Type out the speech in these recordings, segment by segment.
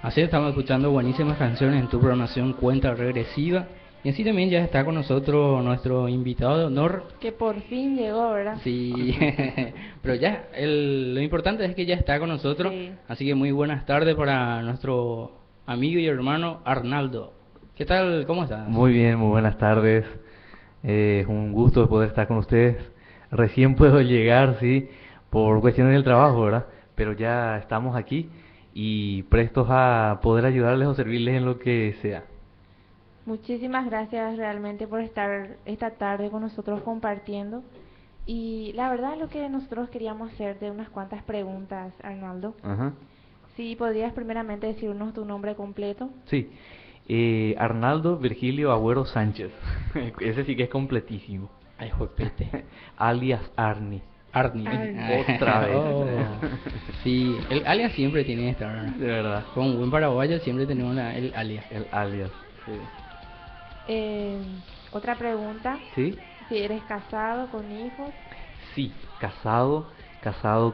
Así estamos escuchando buenísimas canciones en tu programación Cuenta Regresiva. Y así también ya está con nosotros nuestro invitado de honor. Que por fin llegó, ¿verdad? Sí, pero ya, lo importante es que ya está con nosotros. Sí. Así que muy buenas tardes para nuestro amigo y hermano Arnaldo. ¿Qué tal? ¿Cómo estás? Muy bien, muy buenas tardes. Es un gusto poder estar con ustedes. Recién puedo llegar, sí, por cuestiones del trabajo, ¿verdad? Pero ya estamos aquí y prestos a poder ayudarles o servirles en lo que sea. Muchísimas gracias realmente por estar esta tarde con nosotros compartiendo. Y la verdad lo que nosotros queríamos hacerte unas cuantas preguntas, Arnaldo. Ajá. Si podrías primeramente decirnos tu nombre completo. Sí, Arnaldo Virgilio Agüero Sánchez. Ese sí que es completísimo. Ay, juepete. Alias Arni. Arni. Arni. Otra vez. Oh, sí, el alias siempre tiene que estar. De verdad. Con un buen paraguayo siempre tenemos el alias. El alias. Sí. Eh, Otra pregunta. ¿Sí? Si eres casado, con hijos. Sí, casado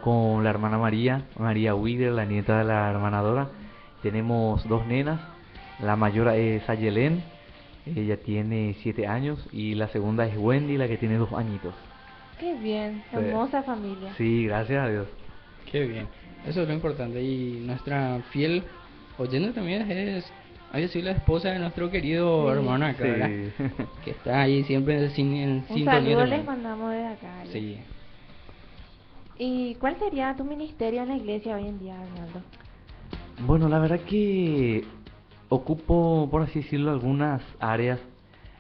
con la hermana María, María Wider, la nieta de la hermana Dora. Tenemos dos nenas, la mayor es Ayelén, ella tiene 7 años, y la segunda es Wendy, la que tiene 2 añitos. Qué bien, Sí. hermosa familia. Sí, gracias a Dios. Qué bien. Eso es lo importante. Y nuestra fiel oyente también es, hay que decir, la esposa de nuestro querido Sí. hermano acá, ¿verdad? Sí. Que está ahí siempre en Un sintonía saludo también. les mandamos desde acá. Sí. ¿Y cuál sería tu ministerio en la iglesia hoy en día, Arnaldo? Bueno, la verdad que ocupo, por así decirlo, algunas áreas.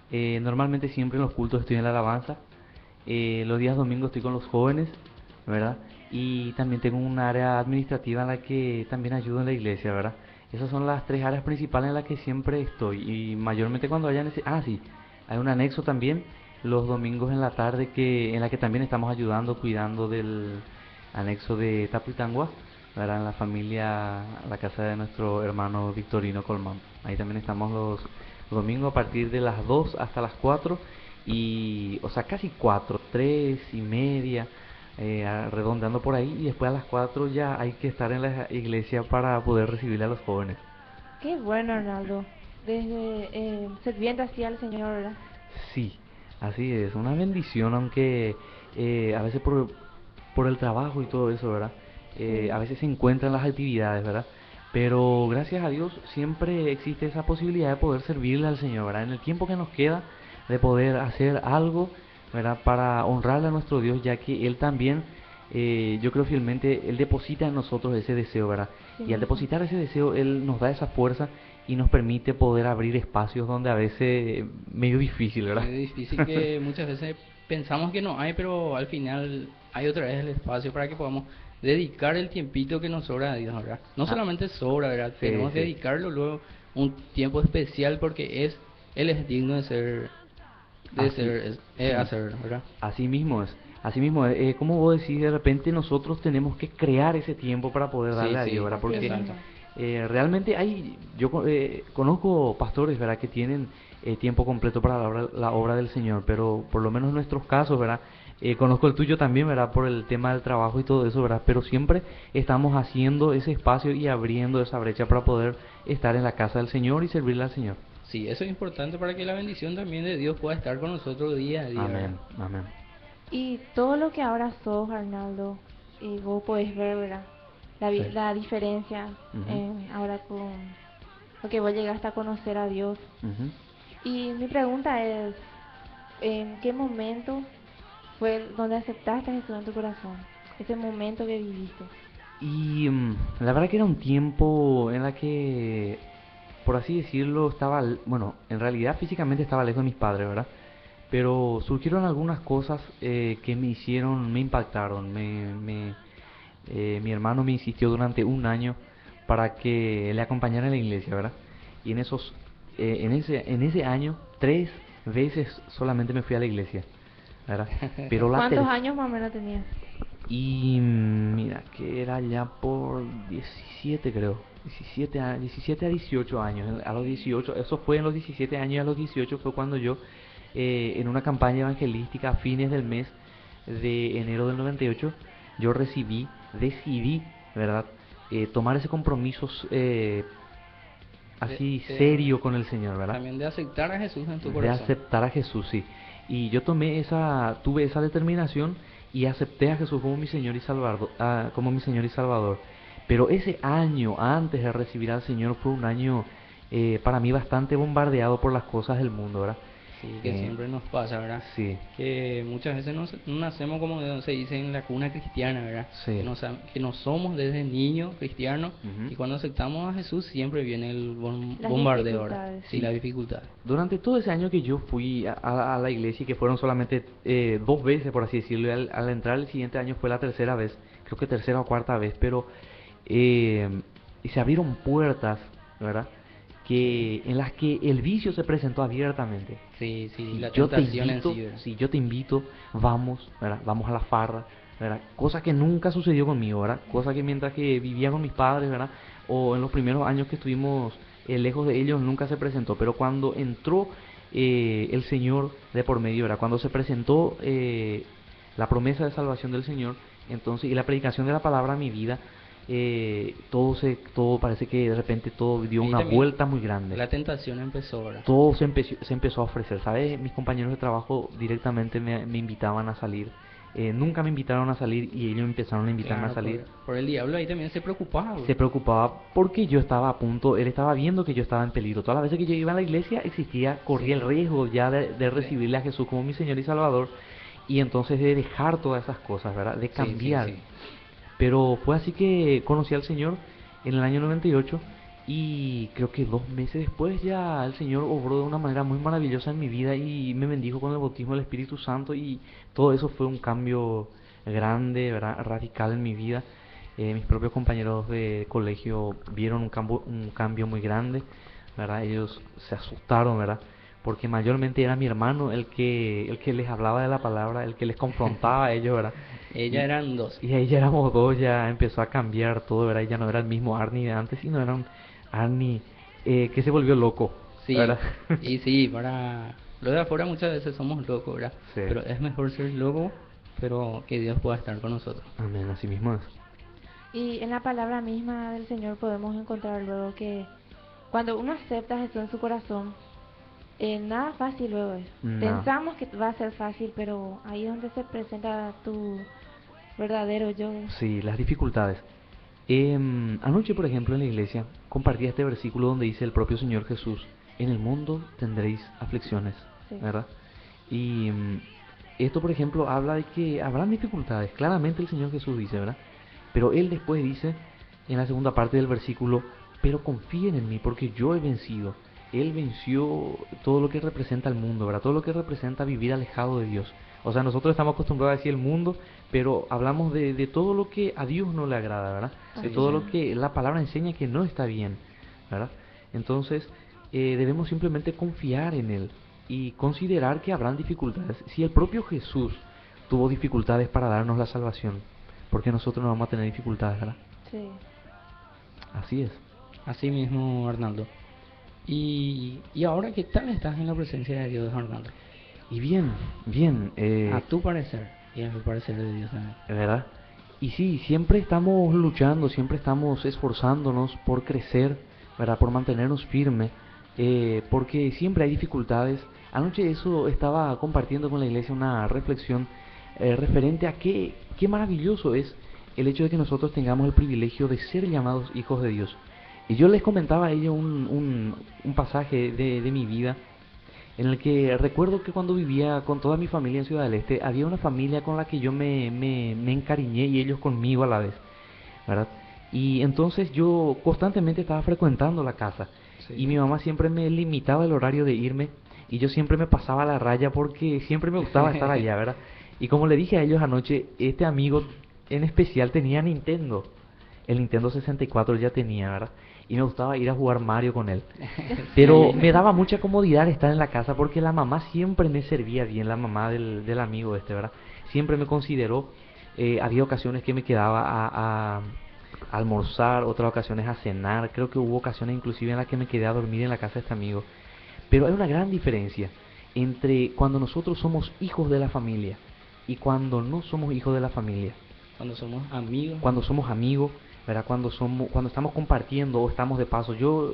Normalmente siempre en los cultos estoy en la alabanza. Los días domingos estoy con los jóvenes, ¿verdad? Y también tengo un área administrativa en la que también ayudo en la iglesia, ¿verdad? Esas son las 3 áreas principales en las que siempre estoy. Y mayormente cuando haya sí, hay un anexo también los domingos en la tarde en la que también estamos ayudando, cuidando del anexo de Tapitangua, ¿verdad? En la familia, la casa de nuestro hermano Victorino Colmán. Ahí también estamos los domingos a partir de las 2 hasta las 4 y, o sea, casi 4, 3 y media, redondeando por ahí, y después a las 4 ya hay que estar en la iglesia para poder recibirle a los jóvenes. Qué bueno, Arnaldo. Desde sirviendo así al Señor, ¿verdad? Sí, así es, una bendición, aunque a veces por el trabajo y todo eso, ¿verdad? Sí. A veces se encuentran las actividades, ¿verdad? Pero gracias a Dios siempre existe esa posibilidad de poder servirle al Señor, ¿verdad? En el tiempo que nos queda, de poder hacer algo, ¿verdad? Para honrarle a nuestro Dios, ya que Él también, yo creo fielmente, Él deposita en nosotros ese deseo, ¿verdad? Sí Y al mismo. depositar ese deseo, Él nos da esa fuerza y nos permite poder abrir espacios donde a veces medio difícil, ¿verdad? Es difícil que muchas veces pensamos que no hay, pero al final hay otra vez el espacio para que podamos dedicar el tiempito que nos sobra a Dios, ¿verdad? No Ah, solamente sobra, ¿verdad? sí, Tenemos que sí. dedicarlo luego un tiempo especial porque Él es digno Así, sí, hacer, ¿verdad? así mismo es. Así mismo es. Como vos decís, de repente nosotros tenemos que crear ese tiempo para poder Sí, darle a Dios, sí, ¿verdad? Así Porque exacto. mismo. realmente conozco pastores, ¿verdad? Que tienen tiempo completo para la obra del Señor, pero por lo menos en nuestros casos, ¿verdad? Conozco el tuyo también, ¿verdad? Por el tema del trabajo y todo eso, ¿verdad? Pero siempre estamos haciendo ese espacio y abriendo esa brecha para poder estar en la casa del Señor y servirle al Señor. Sí, eso es importante para que la bendición también de Dios pueda estar con nosotros día a día, ¿verdad? Amén, amén. Y todo lo que ahora sos, Arnaldo, y vos podés ver, ¿verdad? Sí. La diferencia Ujú, ahora con lo que vos llegaste a conocer a Dios. ujú. Y mi pregunta es, ¿en qué momento fue donde aceptaste a Jesús en tu corazón? Ese momento que viviste. Y la verdad que era un tiempo en la que, por así decirlo, bueno, en realidad físicamente estaba lejos de mis padres, ¿verdad? Pero surgieron algunas cosas que me impactaron. Mi hermano me insistió durante un año para que le acompañara a la iglesia, ¿verdad? Y en ese año, 3 veces solamente me fui a la iglesia, ¿verdad? Pero la ¿Cuántos tercera... años más o menos tenías? Y mira, que era ya por 17 creo. 17 a 18 años. A los 18, eso fue en los 17 años y a los 18 fue cuando yo, en una campaña evangelística a fines del mes de enero del 98, yo decidí, ¿verdad? Tomar ese compromiso así de- serio con el Señor, ¿verdad? también de aceptar a Jesús en tu De corazón. aceptar a Jesús, sí. Y yo tuve esa determinación y acepté a Jesús como mi Señor y Salvador, como mi Señor y Salvador. Pero ese año antes de recibir al Señor fue un año para mí bastante bombardeado por las cosas del mundo, ¿verdad? Sí, que Eh, siempre nos pasa, ¿verdad? sí, Que muchas veces no nacemos como se dice en la cuna cristiana, ¿verdad? sí. Que no somos desde niños cristianos Ujú. y cuando aceptamos a Jesús siempre viene el Las bombardeo, ¿verdad? dificultades. Sí, la dificultad. Durante todo ese año que yo fui a la iglesia, que fueron solamente 2 veces, por así decirlo, y al entrar el siguiente año fue la tercera vez, creo que tercera o cuarta vez, pero y se abrieron puertas, ¿verdad? En las que el vicio se presentó abiertamente. Sí, sí, Si la yo te tentación en invito, sí, ¿verdad? si yo te invito, vamos, ¿verdad? Vamos a la farra, ¿verdad? Cosa que nunca sucedió conmigo, ¿verdad? Cosa que mientras que vivía con mis padres, ¿verdad? O en los primeros años que estuvimos lejos de ellos nunca se presentó, pero cuando entró el Señor de por medio, ¿verdad? Cuando se presentó la promesa de salvación del Señor, entonces, y la predicación de la palabra a mi vida, todo parece que de repente todo dio Y una también vuelta muy grande. la tentación empezó, ¿verdad? Todo se empezó a ofrecer, ¿sabes? Mis compañeros de trabajo directamente me invitaban a salir. Nunca me invitaron a salir y ellos empezaron a invitarme Claro, a salir. por el diablo ahí también se preocupaba, Se preocupaba porque yo estaba a punto, él estaba viendo que yo estaba en peligro. Todas las veces que yo iba a la iglesia corría el riesgo ya de recibirle a Jesús como mi Señor y Salvador y entonces de dejar todas esas cosas, ¿verdad? De Sí, sí, cambiar. sí. Pero fue así que conocí al Señor en el año 98 y creo que 2 meses después ya el Señor obró de una manera muy maravillosa en mi vida y me bendijo con el bautismo del Espíritu Santo y todo eso fue un cambio grande, ¿verdad? Radical en mi vida. Mis propios compañeros de colegio vieron un cambio muy grande, ¿verdad? Ellos se asustaron, ¿verdad? Porque mayormente era mi hermano el que les hablaba de la palabra, el que les confrontaba a ellos, ¿verdad? Ellas Y, eran dos. y ahí ya éramos dos, ya empezó a cambiar todo, ¿verdad? Ya no era el mismo Arnie de antes, sino era un Arnie que se volvió loco, Sí, ¿verdad? y sí, para lo de afuera muchas veces somos locos, ¿verdad? Sí. Pero es mejor ser loco, pero que Dios pueda estar con nosotros. Amén, así mismo es. Y en la palabra misma del Señor podemos encontrar luego que cuando uno acepta a Jesús en su corazón, nada fácil luego es. Nada. Pensamos que va a ser fácil, pero ahí es donde se presenta tu verdadero yo. Sí, las dificultades. Anoche, por ejemplo, en la iglesia, compartía este versículo donde dice el propio Señor Jesús, en el mundo tendréis aflicciones, Sí. ¿verdad? Y esto, por ejemplo, habla de que habrán dificultades, claramente el Señor Jesús dice, ¿verdad? Pero Él después dice, en la segunda parte del versículo, pero confíen en mí porque yo he vencido. Él venció todo lo que representa el mundo, ¿verdad? Todo lo que representa vivir alejado de Dios. O sea, nosotros estamos acostumbrados a decir el mundo, pero hablamos de todo lo que a Dios no le agrada, ¿verdad? De Así todo es. lo que la palabra enseña que no está bien, ¿verdad? Entonces, debemos simplemente confiar en Él y considerar que habrán dificultades. Si el propio Jesús tuvo dificultades para darnos la salvación, ¿por qué nosotros no vamos a tener dificultades, verdad? Sí. Así es. Así mismo, Arnaldo. Y ahora, ¿qué tal estás en la presencia de Dios, Arnaldo? Y bien, bien, A tu parecer y a mi parecer de Dios también. ¿verdad? Y sí, siempre estamos luchando, siempre estamos esforzándonos por crecer, ¿verdad? Por mantenernos firmes, porque siempre hay dificultades. Anoche eso estaba compartiendo con la iglesia una reflexión referente a qué maravilloso es el hecho de que nosotros tengamos el privilegio de ser llamados hijos de Dios. Y yo les comentaba a ellos un pasaje de mi vida en el que recuerdo que cuando vivía con toda mi familia en Ciudad del Este, había una familia con la que yo me encariñé y ellos conmigo a la vez, ¿verdad? Y entonces yo constantemente estaba frecuentando la casa Sí. y mi mamá siempre me limitaba el horario de irme y yo siempre me pasaba la raya porque siempre me gustaba estar allá, ¿verdad? Y como le dije a ellos anoche, este amigo en especial tenía Nintendo, el Nintendo 64 ya tenía, ¿verdad? Y me gustaba ir a jugar Mario con él. Pero me daba mucha comodidad estar en la casa porque la mamá siempre me servía bien, la mamá del amigo este, ¿verdad? Siempre me consideró. Había ocasiones que me quedaba a almorzar, otras ocasiones a cenar. Creo que hubo ocasiones inclusive en las que me quedé a dormir en la casa de este amigo. Pero hay una gran diferencia entre cuando nosotros somos hijos de la familia y cuando no somos hijos de la familia. Cuando somos amigos. Cuando somos amigos, ¿verdad? Cuando estamos compartiendo o estamos de paso. Yo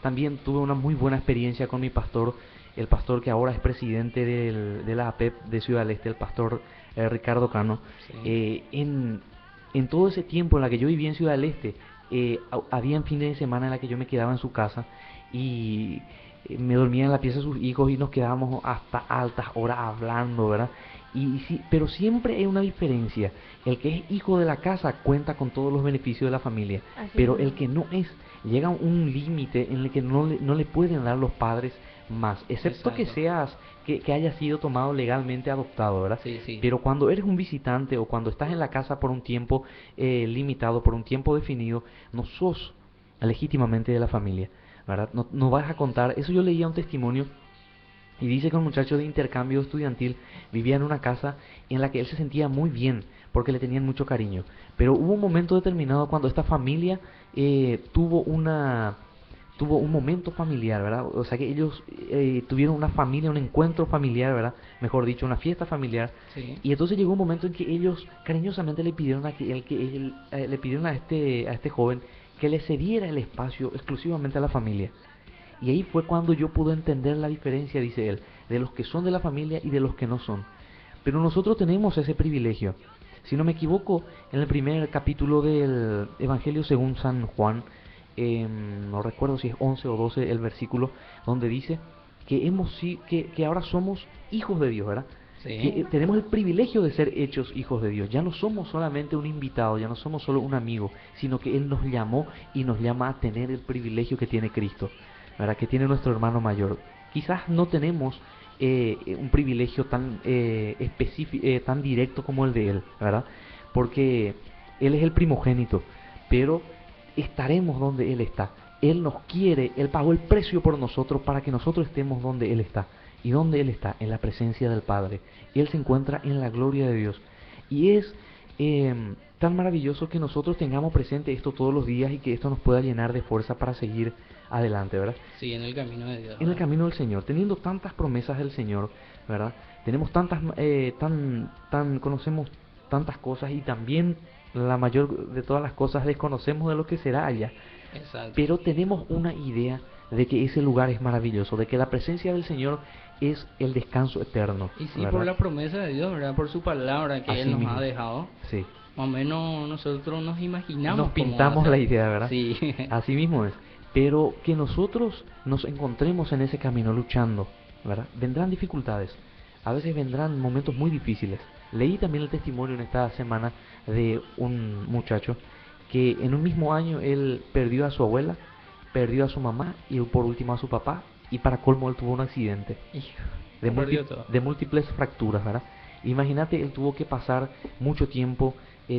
también tuve una muy buena experiencia con mi pastor, el pastor que ahora es presidente de la APEP de Ciudad del Este, el pastor Ricardo Cano. Sí. En todo ese tiempo en la que yo vivía en Ciudad del Este, había fines de semana en la que yo me quedaba en su casa y me dormía en la pieza de sus hijos y nos quedábamos hasta altas horas hablando, ¿verdad? Y sí, pero siempre hay una diferencia. El que es hijo de la casa cuenta con todos los beneficios de la familia, Así pero es. el que no es, llega a un límite en el que no le pueden dar los padres más, excepto que Exacto. seas, que haya sido tomado legalmente adoptado, ¿verdad? Sí, sí. Pero cuando eres un visitante o cuando estás en la casa por un tiempo limitado, por un tiempo definido, no sos legítimamente de la familia, ¿verdad? No vas a contar. Eso yo leía un testimonio y dice que un muchacho de intercambio estudiantil vivía en una casa en la que él se sentía muy bien porque le tenían mucho cariño. Pero hubo un momento determinado cuando esta familia tuvo un momento familiar, ¿verdad? O sea que ellos tuvieron una familia, un encuentro familiar, ¿verdad? Mejor dicho, una fiesta familiar. Sí. Y entonces llegó un momento en que ellos cariñosamente le pidieron le pidieron a este joven que le cediera el espacio exclusivamente a la familia. Y ahí fue cuando yo pude entender la diferencia, dice él, de los que son de la familia y de los que no son. Pero nosotros tenemos ese privilegio. Si no me equivoco, en el primer capítulo del Evangelio según San Juan, no recuerdo si es 11 o 12 el versículo, donde dice que ahora somos hijos de Dios, ¿verdad? Que Sí. tenemos el privilegio de ser hechos hijos de Dios. Ya no somos solamente un invitado, ya no somos solo un amigo, sino que Él nos llamó y nos llama a tener el privilegio que tiene Cristo, ¿verdad? Que tiene nuestro hermano mayor. Quizás no tenemos un privilegio tan específico, tan directo como el de Él, ¿verdad? Porque Él es el primogénito, pero estaremos donde Él está. Él nos quiere, Él pagó el precio por nosotros para que nosotros estemos donde Él está. ¿Y dónde Él está? En la presencia del Padre. Él se encuentra en la gloria de Dios. Y es tan maravilloso que nosotros tengamos presente esto todos los días y que esto nos pueda llenar de fuerza para seguir adelante, ¿verdad? Sí, en el camino de Dios, En el ¿verdad? camino del Señor, teniendo tantas promesas del Señor, ¿verdad? Tenemos conocemos tantas cosas y también la mayor de todas las cosas desconocemos de lo que será allá. Exacto. Pero tenemos una idea de que ese lugar es maravilloso, de que la presencia del Señor es el descanso eterno, Y sí, por ¿verdad? la promesa de Dios, ¿verdad? Por su palabra que Así Él nos mismo. ha dejado. Sí. Más o menos nosotros nos imaginamos Nos cómo pintamos va a la ser. idea, ¿verdad? Sí. Así mismo es. Pero que nosotros nos encontremos en ese camino luchando, ¿verdad? Vendrán dificultades, a veces vendrán momentos muy difíciles. Leí también el testimonio en esta semana de un muchacho que en un mismo año él perdió a su abuela, perdió a su mamá y por último a su papá, y para colmo él tuvo un accidente Hijo, de, lo perdió todo. de múltiples fracturas, ¿verdad? Imagínate, él tuvo que pasar mucho tiempo,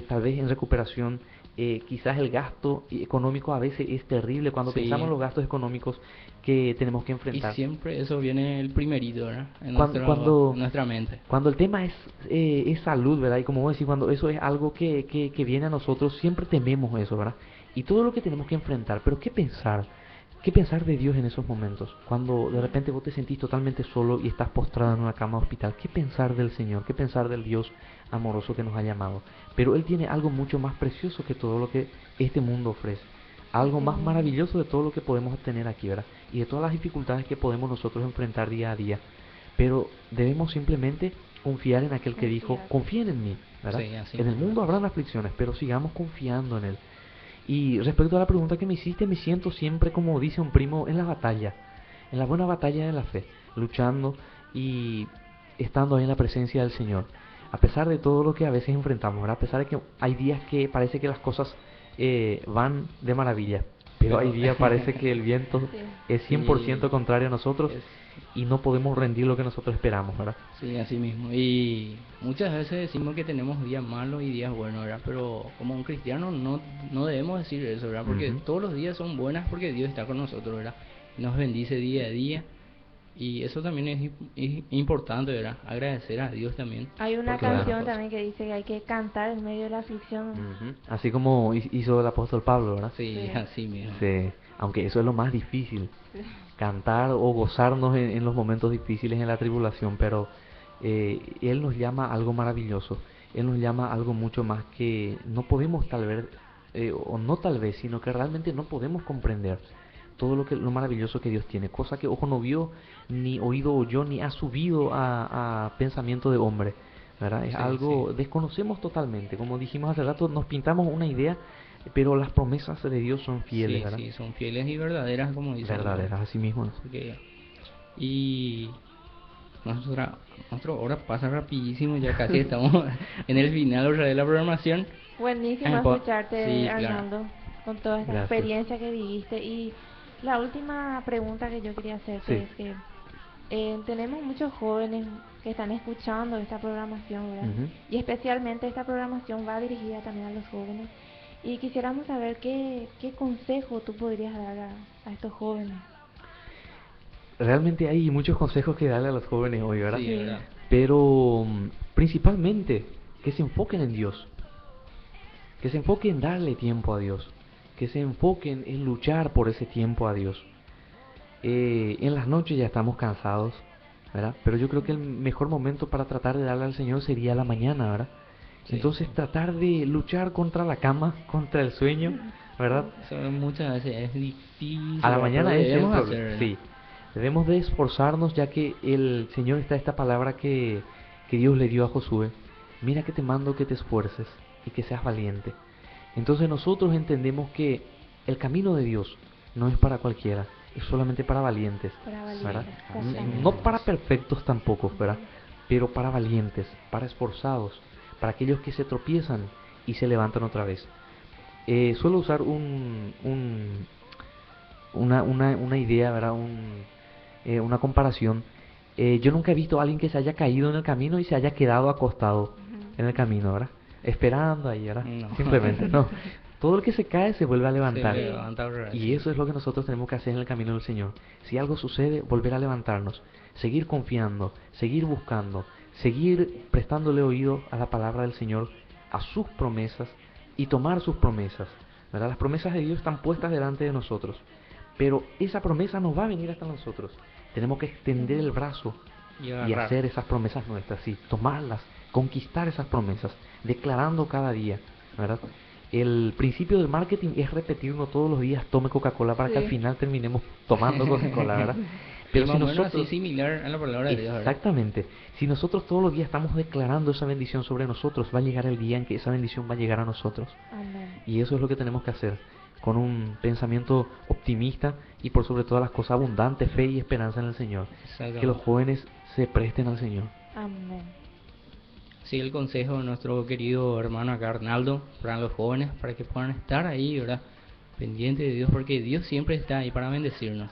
tal vez en recuperación. Quizás el gasto económico a veces es terrible cuando Sí. pensamos en los gastos económicos que tenemos que Y enfrentar. siempre eso viene el primerito, ¿verdad? En Cuando, nuestra mente. cuando el tema es salud, ¿verdad? Y como vos decís, cuando eso es algo que viene a nosotros, siempre tememos eso, ¿verdad? Y todo lo que tenemos que enfrentar, pero ¿qué pensar? ¿Qué pensar de Dios en esos momentos? Cuando de repente vos te sentís totalmente solo y estás postrado en una cama de hospital, ¿qué pensar del Señor? ¿Qué pensar del Dios amoroso que nos ha llamado? Pero Él tiene algo mucho más precioso que todo lo que este mundo ofrece. Algo Así más mismo. maravilloso de todo lo que podemos obtener aquí, ¿verdad? Y de todas las dificultades que podemos nosotros enfrentar día a día. Pero debemos simplemente confiar en aquel que dijo, Confiar. confíen en mí, ¿verdad? Sí, así En el mismo. mundo habrán aflicciones, pero sigamos confiando en Él. Y respecto a la pregunta que me hiciste, me siento siempre, como dice un primo, en la batalla, en la buena batalla de la fe, luchando y estando ahí en la presencia del Señor. A pesar de todo lo que a veces enfrentamos, ¿verdad? A pesar de que hay días que parece que las cosas van de maravilla, pero hay días parece que el viento Sí. es 100% Sí. contrario a nosotros Es- y no podemos rendir lo que nosotros esperamos, ¿verdad? Sí, así mismo. Y muchas veces decimos que tenemos días malos y días buenos, ¿verdad? Pero como un cristiano no debemos decir eso, ¿verdad? Porque Ujú. todos los días son buenas porque Dios está con nosotros, ¿verdad? Nos bendice día a día. Y eso también es importante, ¿verdad? Agradecer a Dios también. Hay una por todas las canción cosas. también que dice que hay que cantar en medio de la aflicción. Ujú. Así como hizo el apóstol Pablo, ¿verdad? Sí, Sí. así mismo. Sí, aunque eso es lo más difícil, Sí. cantar o gozarnos en los momentos difíciles en la tribulación, pero Él nos llama a algo maravilloso, Él nos llama a algo mucho más que no podemos tal vez o no tal vez, sino que realmente no podemos comprender todo lo maravilloso que Dios tiene, cosa que ojo no vio, ni oído oyó, ni ha subido a pensamiento de hombre, ¿verdad? Es Sí, algo, sí. desconocemos totalmente, como dijimos hace rato, nos pintamos una idea, pero las promesas de Dios son fieles, Sí, ¿verdad? sí, son fieles y verdaderas, como dice el Lord. Verdaderas, así mismo es. Porque, y nuestra hora pasa rapidísimo, ya casi estamos en el final otra de la programación. Buenísimo Po- escucharte, sí, claro. Arnaldo, con toda esta Gracias. experiencia que viviste. Y la última pregunta que yo quería hacerte Sí. es que tenemos muchos jóvenes que están escuchando esta programación, ¿verdad? Ujú. Y especialmente esta programación va dirigida también a los jóvenes. Y quisiéramos saber qué consejo tú podrías dar a estos jóvenes. Realmente hay muchos consejos que darle a los jóvenes hoy, ¿verdad? Sí, Sí. ¿verdad? Pero principalmente que se enfoquen en Dios, que se enfoquen en darle tiempo a Dios, que se enfoquen en luchar por ese tiempo a Dios. En las noches ya estamos cansados, ¿verdad? Pero yo creo que el mejor momento para tratar de darle al Señor sería la mañana, ¿verdad? Sí, Entonces sí. tratar de luchar contra la cama, contra el sueño, ¿verdad? Eso muchas veces es difícil, A la ¿verdad? Pero mañana es el debemos problema, hacer, ¿verdad? sí. Debemos de esforzarnos ya que el Señor está esta palabra que Dios le dio a Josué. Mira que te mando que te esfuerces y que seas valiente. Entonces nosotros entendemos que el camino de Dios no es para cualquiera, es solamente para valientes, Para ¿verdad? valientes, exactamente. No para perfectos tampoco, ¿verdad? Pero para valientes, para esforzados, para aquellos que se tropiezan y se levantan otra vez. Suelo usar una idea, ¿verdad? Una comparación. Yo nunca he visto a alguien que se haya caído en el camino y se haya quedado acostado Ujú. en el camino, ¿verdad? Esperando ahí, ¿verdad? No. Simplemente, no. Todo el que se cae se vuelve a levantar. Se levanta otra vez, Y sí. eso es lo que nosotros tenemos que hacer en el camino del Señor. Si algo sucede, volver a levantarnos, seguir confiando, seguir buscando, seguir prestándole oído a la palabra del Señor, a sus promesas y tomar sus promesas, ¿verdad? Las promesas de Dios están puestas delante de nosotros, pero esa promesa no va a venir hasta nosotros. Tenemos que extender el brazo Y y agarrar. hacer esas promesas nuestras, sí, tomarlas, conquistar esas promesas, declarando cada día, ¿verdad? El principio del marketing es repetirlo todos los días, tome Coca-Cola para que al Sí. final terminemos tomando Coca-Cola, ¿verdad? Y Pero más si o menos así nosotros, similar a la palabra de Dios, ¿verdad? exactamente, si nosotros todos los días estamos declarando esa bendición sobre nosotros, va a llegar el día en que esa bendición va a llegar a nosotros. Amén. Y eso es lo que tenemos que hacer, con un pensamiento optimista y por sobre todas las cosas abundante, fe y esperanza en el Señor. Exactamente. Que los jóvenes se presten al Señor. Amén. Sí, el consejo de nuestro querido hermano acá, Arnaldo, para los jóvenes, para que puedan estar ahí, ¿verdad? Pendientes de Dios, porque Dios siempre está ahí para bendecirnos.